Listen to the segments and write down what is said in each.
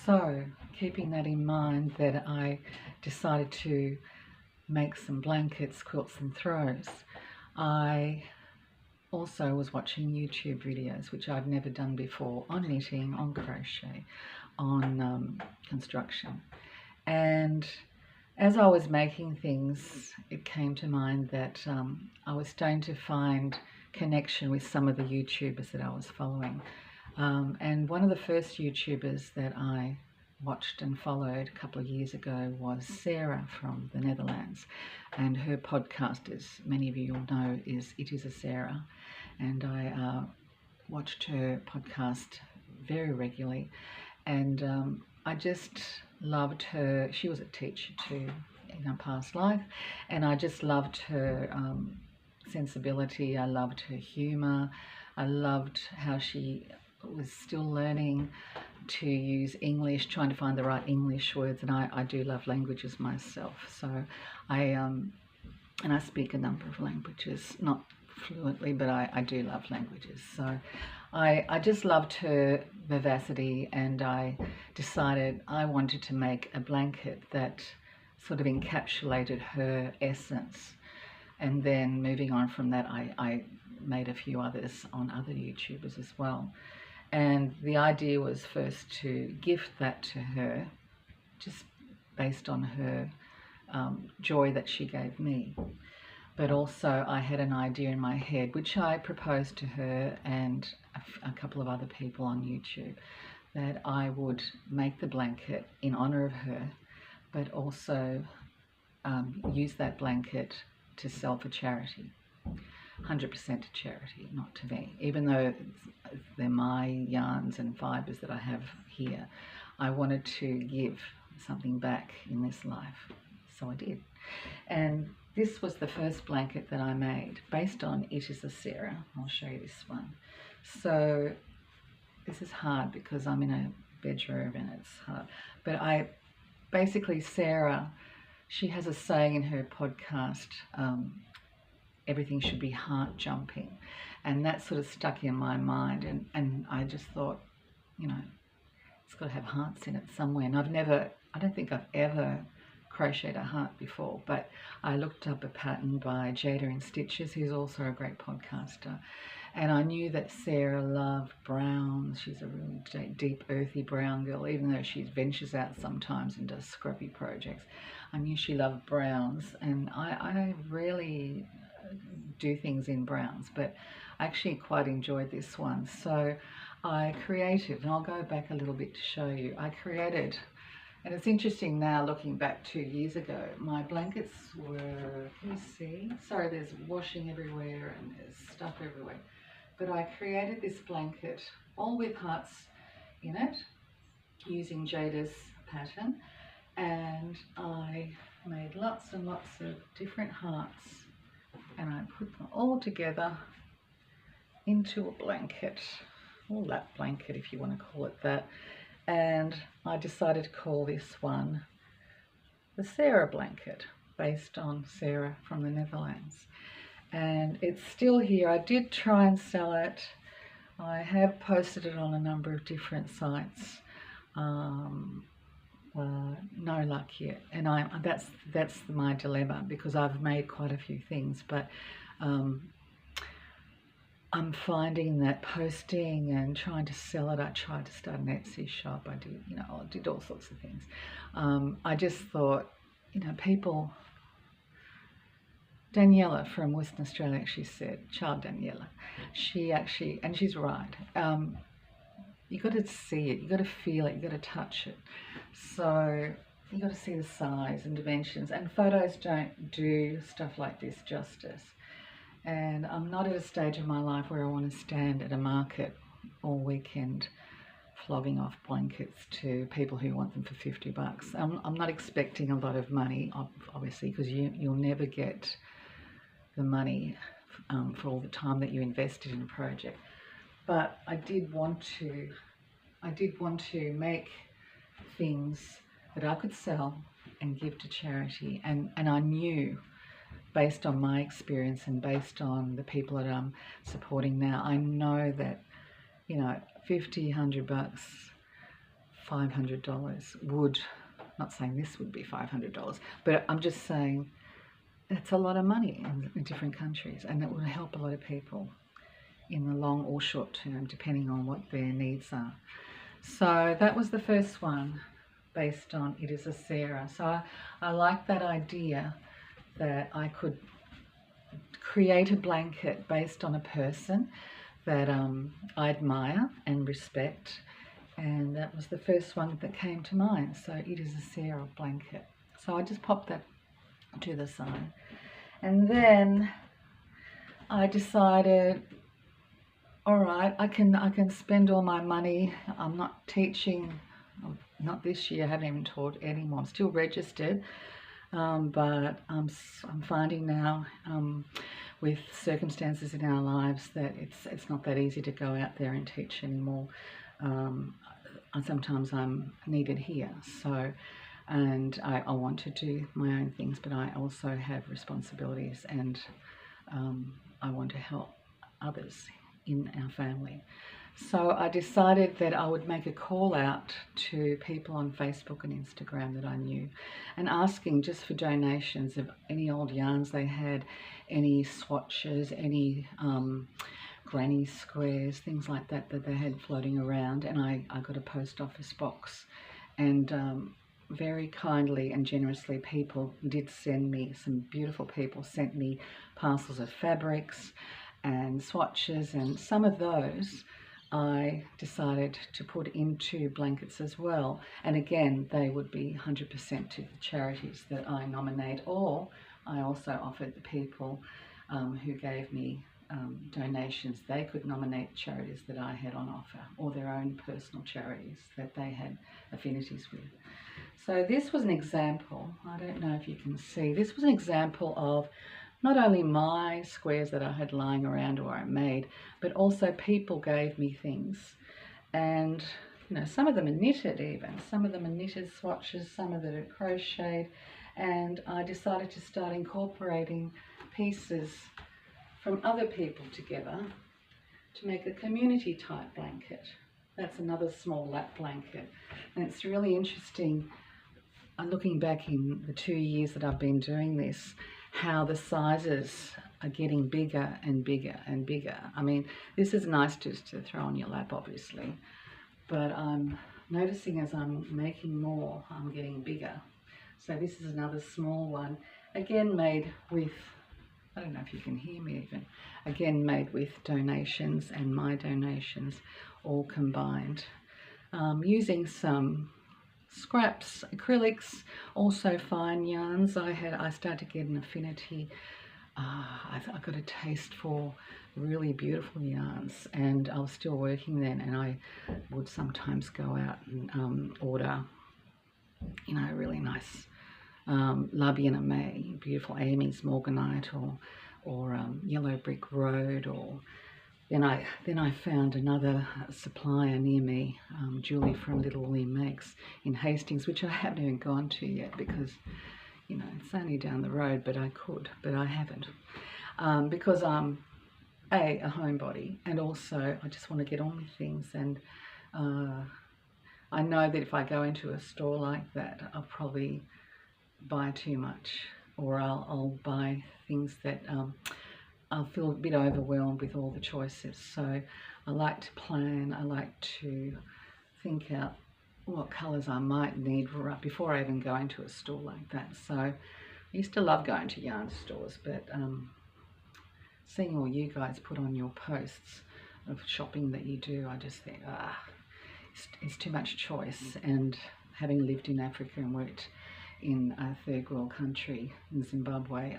So, keeping that in mind, that I decided to make some blankets, quilts and throws. I also was watching YouTube videos, which I've never done before, on knitting, on crochet, on construction. And as I was making things, it came to mind that I was starting to find connection with some of the YouTubers that I was following. And one of the first YouTubers that I watched and followed a couple of years ago was Sarah from the Netherlands, and her podcast, as many of you will know, is It Is a Sarah, and I watched her podcast very regularly, and I just loved her. She was a teacher too in her past life, and I just loved her sensibility. I loved her humour. I loved how she was still learning to use English, trying to find the right English words, and I do love languages myself. So and I speak a number of languages, not fluently, but I do love languages. So I just loved her vivacity, and I decided I wanted to make a blanket that sort of encapsulated her essence. And then moving on from that, I made a few others on other YouTubers as well. And the idea was first to gift that to her, just based on her joy that she gave me. But also I had an idea in my head, which I proposed to her and a couple of other people on YouTube, that I would make the blanket in honour of her, but also use that blanket to sell for charity. 100% to charity, not to me. Even though they're my yarns and fibres that I have here, I wanted to give something back in this life, so I did. And this was the first blanket that I made, based on It Is a Sarah. I'll show you this one. So this is hard because I'm in a bedroom and it's hard. But basically Sarah, she has a saying in her podcast, everything should be heart jumping, and that sort of stuck in my mind, and I just thought, you know, it's got to have hearts in it somewhere. And I don't think I've ever crocheted a heart before, but I looked up a pattern by Jada in Stitches, who's also a great podcaster, and I knew that Sarah loved browns. She's a really deep, earthy brown girl, even though she ventures out sometimes and does scruffy projects. I knew she loved browns, and I really do things in browns, but I actually quite enjoyed this one. So I created, and I'll go back a little bit to show you, I created, and it's interesting now looking back 2 years ago, my blankets were, can you see? Sorry, there's washing everywhere and there's stuff everywhere. But I created this blanket all with hearts in it, using Jada's pattern, and I made lots and lots of different hearts, and I put them all together into a blanket, or lap blanket if you want to call it that. And I decided to call this one the Sarah blanket, based on Sarah from the Netherlands. And it's still here. I did try and sell it. I have posted it on a number of different sites. No luck yet, and that's my dilemma, because I've made quite a few things, but I'm finding that posting and trying to sell it. I tried to start an Etsy shop. I did all sorts of things. I just thought, people. Daniela from Western Australia actually said, child Daniela, and she's right. You got to see it, you got to feel it, you got to touch it. So you got to see the size and dimensions, and photos don't do stuff like this justice. And I'm not at a stage of my life where I want to stand at a market all weekend flogging off blankets to people who want them for $50. I'm not expecting a lot of money, obviously, because you'll never get the money for all the time that you invested in a project. But I did want to make things that I could sell and give to charity, and I knew, based on my experience and based on the people that I'm supporting now, I know that $50, $100 $500 would, not saying this would be $500, but I'm just saying it's a lot of money in different countries, and it will help a lot of people in the long or short term, depending on what their needs are. So that was the first one, based on It Is a Sarah. So I like that idea that I could create a blanket based on a person that I admire and respect, and that was the first one that came to mind. So It Is a Sarah blanket. So I just popped that to the side, and then I decided, all right, I can spend all my money. I'm not teaching, not this year. I haven't even taught anymore. I'm still registered, but I'm finding now with circumstances in our lives that it's not that easy to go out there and teach anymore. Sometimes I'm needed here, so, and I want to do my own things, but I also have responsibilities, and I want to help others in our family. So I decided that I would make a call out to people on Facebook and Instagram that I knew, and asking just for donations of any old yarns they had, any swatches, any granny squares, things like that they had floating around. And I got a post office box, and very kindly and generously people did send me, some beautiful people sent me parcels of fabrics and swatches, and some of those I decided to put into blankets as well. And again, they would be 100% to the charities that I nominate, or I also offered the people who gave me donations, they could nominate charities that I had on offer, or their own personal charities that they had affinities with. So this was an example, I don't know if you can see, this was an example of not only my squares that I had lying around or I made, but also people gave me things. And you know, some of them are knitted even, some of them are knitted swatches, some of them are crocheted, and I decided to start incorporating pieces from other people together to make a community type blanket. That's another small lap blanket, and it's really interesting looking back in the 2 years that I've been doing this, how the sizes are getting bigger and bigger and bigger. I mean, this is nice just to throw on your lap, obviously, but I'm noticing as I'm making more, I'm getting bigger. So this is another small one, again made with, I don't know if you can hear me even, again made with donations and my donations all combined, using some scraps, acrylics, also fine yarns. I started to get an affinity. I got a taste for really beautiful yarns, and I was still working then, and I would sometimes go out and order, you know, really nice Labiana May, beautiful Amy's Morganite, or Yellow Brick Road, or then I found another supplier near me, Julie from Little Willie Makes in Hastings, which I haven't even gone to yet because, you know, it's only down the road, but I could, but I haven't, because I'm a homebody, and also I just want to get on with things, and I know that if I go into a store like that, I'll probably buy too much, or I'll buy things that I'll feel a bit overwhelmed with all the choices. So I like to plan, I like to think out what colours I might need right before I even go into a store like that. So I used to love going to yarn stores, but seeing all you guys put on your posts of shopping that you do, I just think, it's too much choice. And having lived in Africa and worked in a third world country in Zimbabwe,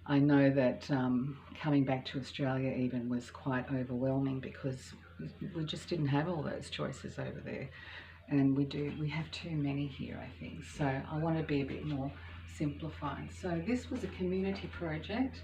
I know that coming back to Australia even was quite overwhelming, because we just didn't have all those choices over there, and we have too many here, I think. So I want to be a bit more simplified. So this was a community project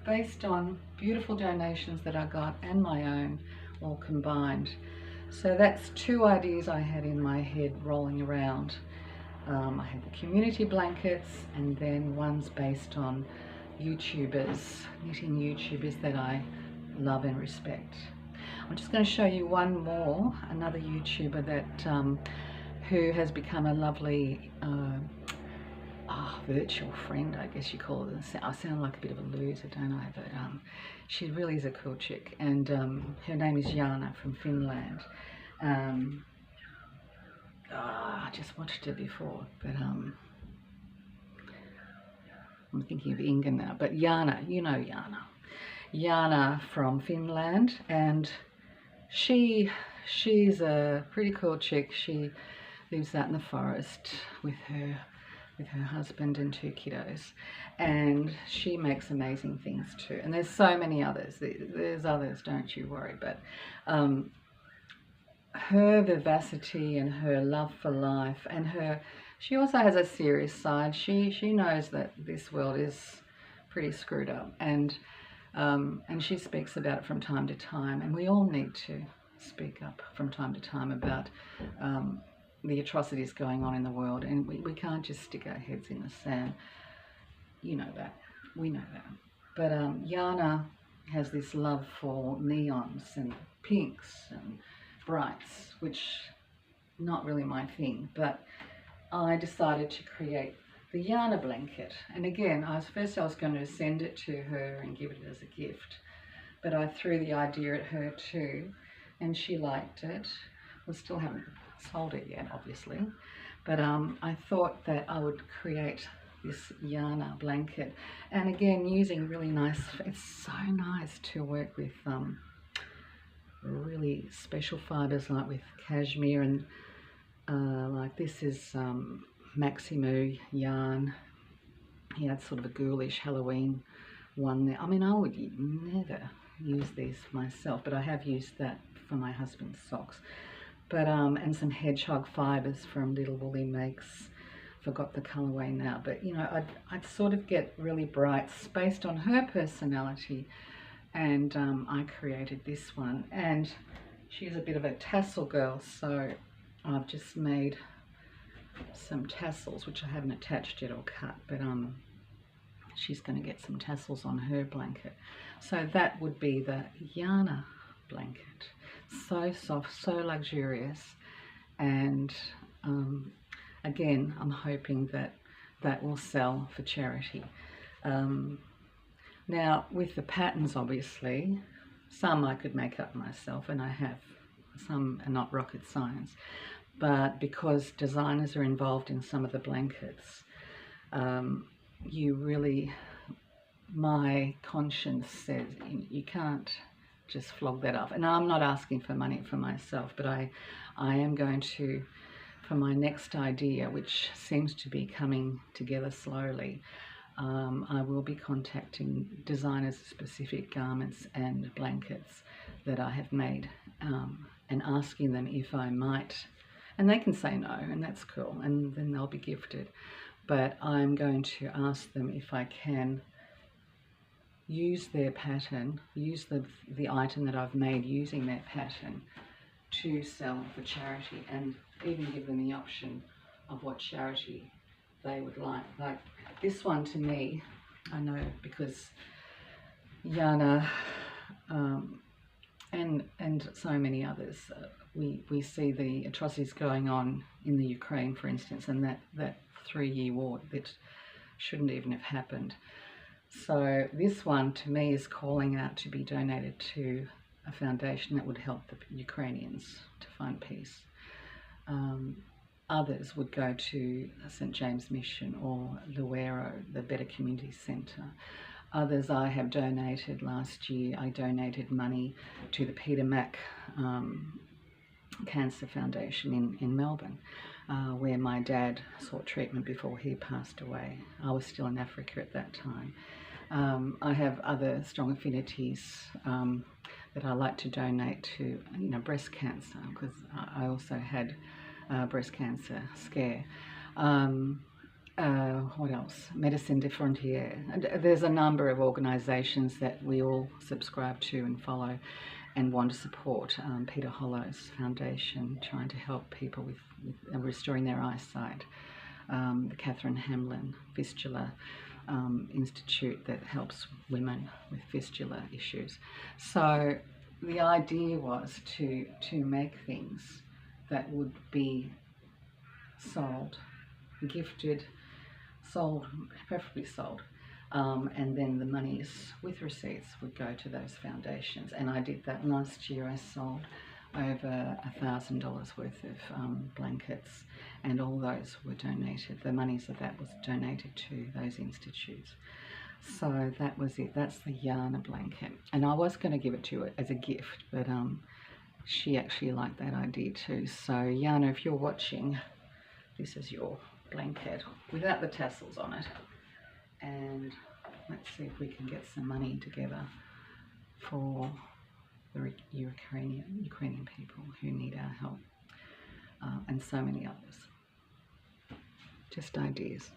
based on beautiful donations that I got and my own all combined. So that's two ideas I had in my head rolling around. I had the community blankets, and then one's based on YouTubers, knitting YouTubers that I love and respect. I'm just going to show you one more, another YouTuber that who has become a lovely virtual friend, I guess you call it. I sound like a bit of a loser, don't I? But she really is a cool chick, and her name is Jana from Finland. I just watched her before, but I'm thinking of Inga now. But Jana, you know Jana from Finland, and she's a pretty cool chick. She lives out in the forest with her husband and 2 kiddos, and she makes amazing things too. And there's so many others. There's others, don't you worry. But her vivacity and her love for life, and she also has a serious side. She knows that this world is pretty screwed up, and she speaks about it from time to time, and we all need to speak up from time to time about the atrocities going on in the world, and we can't just stick our heads in the sand. You know that. We know that. But Jana has this love for neons and pinks and brights, which not really my thing, but I decided to create the Jana blanket. And again, I was going to send it to her and give it as a gift, but I threw the idea at her too, and she liked it. We still haven't sold it yet, obviously, but I thought that I would create this Jana blanket, and again, using really nice, it's so nice to work with really special fibers, like with cashmere, and like this is Maximu yarn. Yeah, it's sort of a ghoulish Halloween one there. I mean, I would never use these myself, but I have used that for my husband's socks. But and some hedgehog fibers from Little Woolly Makes. Forgot the colorway now, but you know, I'd sort of get really brights based on her personality, and I created this one. And she's a bit of a tassel girl, so I've just made some tassels, which I haven't attached yet or cut, but she's going to get some tassels on her blanket. So that would be the Jana blanket. So soft, so luxurious, and again, I'm hoping that will sell for charity. Now, with the patterns, obviously, some I could make up myself, and I have. Some are not rocket science, but because designers are involved in some of the blankets, my conscience says you can't just flog that off. And I'm not asking for money for myself, but I am going to, for my next idea, which seems to be coming together slowly, I will be contacting designers of specific garments and blankets that I have made, and asking them if I might, and they can say no, and that's cool, and then they'll be gifted. But I'm going to ask them if I can use their pattern, use the item that I've made using their pattern to sell for charity, and even give them the option of what charity they would like. Like this one, to me, I know because Jana and so many others, we see the atrocities going on in the Ukraine, for instance, and that 3-year war that shouldn't even have happened. So this one, to me, is calling out to be donated to a foundation that would help the Ukrainians to find peace. Others would go to St. James Mission or Luero, the Better Community Centre. Others I have donated. Last year I donated money to the Peter Mac Cancer Foundation in Melbourne, where my dad sought treatment before he passed away. I was still in Africa at that time. I have other strong affinities that I like to donate to, you know, breast cancer, because I also had breast cancer scare. What else? Médecins de Frontières. And there's a number of organisations that we all subscribe to and follow and want to support. Peter Hollow's foundation, trying to help people with restoring their eyesight. The Catherine Hamlin Fistula Institute that helps women with fistula issues. So the idea was to make things that would be sold, gifted, sold, preferably sold, and then the monies with receipts would go to those foundations. And I did that last year. I sold over $1,000 worth of blankets, and all those were donated. The monies of that was donated to those institutes. So that was it. That's the Yana blanket. And I was going to give it to her as a gift, but she actually liked that idea too. So Yana, if you're watching, this is your blanket without the tassels on it. And let's see if we can get some money together for the Ukrainian people who need our help, and so many others. Just ideas.